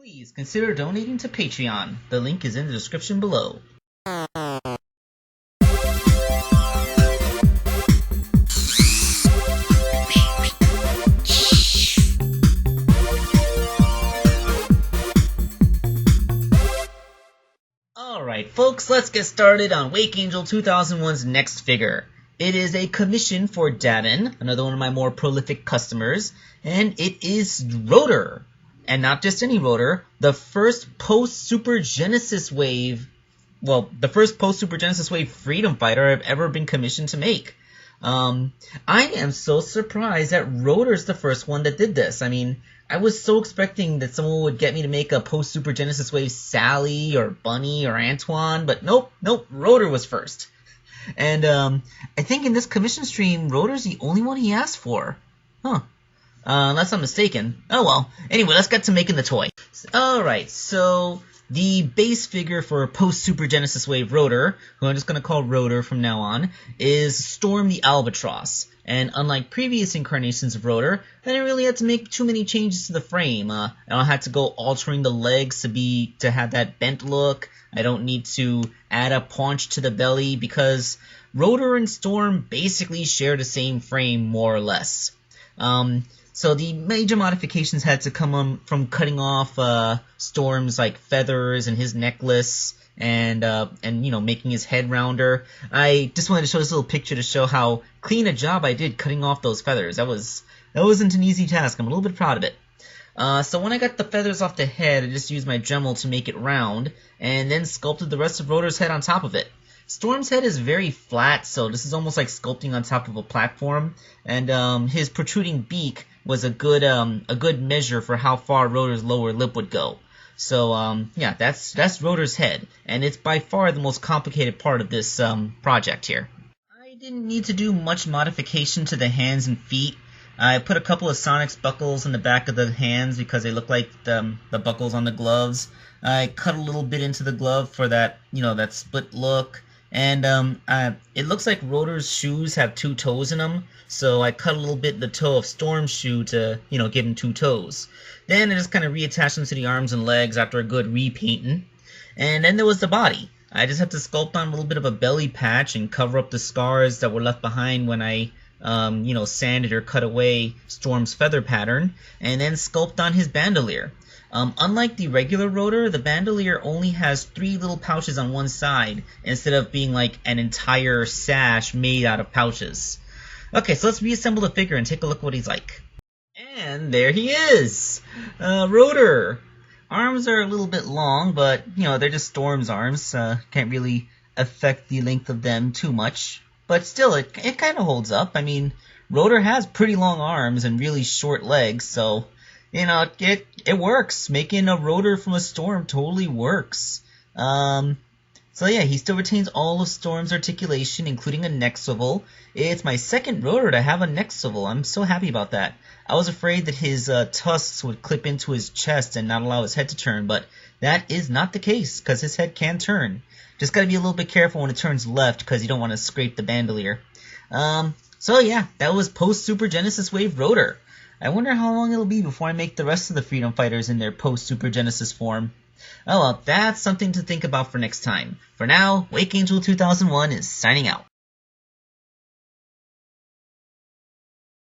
Please consider donating to Patreon. The link is in the description below. Alright folks, let's get started on Wake Angel 2001's next figure. It is a commission for Davin, another one of my more prolific customers, and it is Rotor. And not just any Rotor, the first post-Super Genesis Wave, the first post-Super Genesis Wave Freedom Fighter I've ever been commissioned to make. I am so surprised that Rotor's the first one that did this. I mean, I was so expecting that someone would get me to make a post-Super Genesis Wave Sally or Bunny or Antoine, but nope, Rotor was first. And I think in this commission stream, Rotor's the only one he asked for. Unless I'm mistaken. Oh well. Anyway, let's get to making the toy. Alright, so the base figure for post-Super Genesis Wave Rotor, who I'm just going to call Rotor from now on, is Storm the Albatross. And unlike previous incarnations of Rotor, I didn't really have to make too many changes to the frame. I don't have to go altering the legs to have that bent look. I don't need to add a paunch to the belly because Rotor and Storm basically share the same frame more or less. So the major modifications had to come from cutting off Storm's like feathers and his necklace and you know, making his head rounder. I just wanted to show this little picture to show how clean a job I did cutting off those feathers. That wasn't an easy task. I'm a little bit proud of it. So when I got the feathers off the head, I just used my Dremel to make it round, and then sculpted the rest of Rotor's head on top of it. Storm's head is very flat, so this is almost like sculpting on top of a platform, and his protruding beak was a good measure for how far Rotor's lower lip would go. So yeah, that's Rotor's head, and it's by far the most complicated part of this project here. I didn't need to do much modification to the hands and feet. I put a couple of Sonic's buckles in the back of the hands because they look like the buckles on the gloves. I cut a little bit into the glove for that, you know, that split look. And it looks like Rotor's shoes have 2 toes in them, so I cut a little bit the toe of Storm's shoe to, you know, give him 2 toes. Then I just kind of reattached them to the arms and legs after a good repainting. And then there was the body. I just had to sculpt on a little bit of a belly patch and cover up the scars that were left behind when I you know, sanded or cut away Storm's feather pattern, and then sculpt on his bandolier. Unlike the regular Rotor, the bandolier only has 3 little pouches on one side, instead of being like an entire sash made out of pouches. Okay, so let's reassemble the figure and take a look at what he's like. And there he is! Rotor! Arms are a little bit long, but, you know, they're just Storm's arms. Can't really affect the length of them too much. But still, it kind of holds up. I mean, Rotor has pretty long arms and really short legs, so, you know, it works. Making a Rotor from a Storm totally works. So yeah, he still retains all of Storm's articulation, including a neck swivel. It's my second Rotor to have a neck swivel. I'm so happy about that. I was afraid that his tusks would clip into his chest and not allow his head to turn, but that is not the case, because his head can turn. Just gotta be a little bit careful when it turns left, because you don't want to scrape the bandolier. So yeah, that was post-Super Genesis Wave Rotor. I wonder how long it'll be before I make the rest of the Freedom Fighters in their post-Super Genesis form. Oh well, that's something to think about for next time. For now, Wake Angel 2001 is signing out.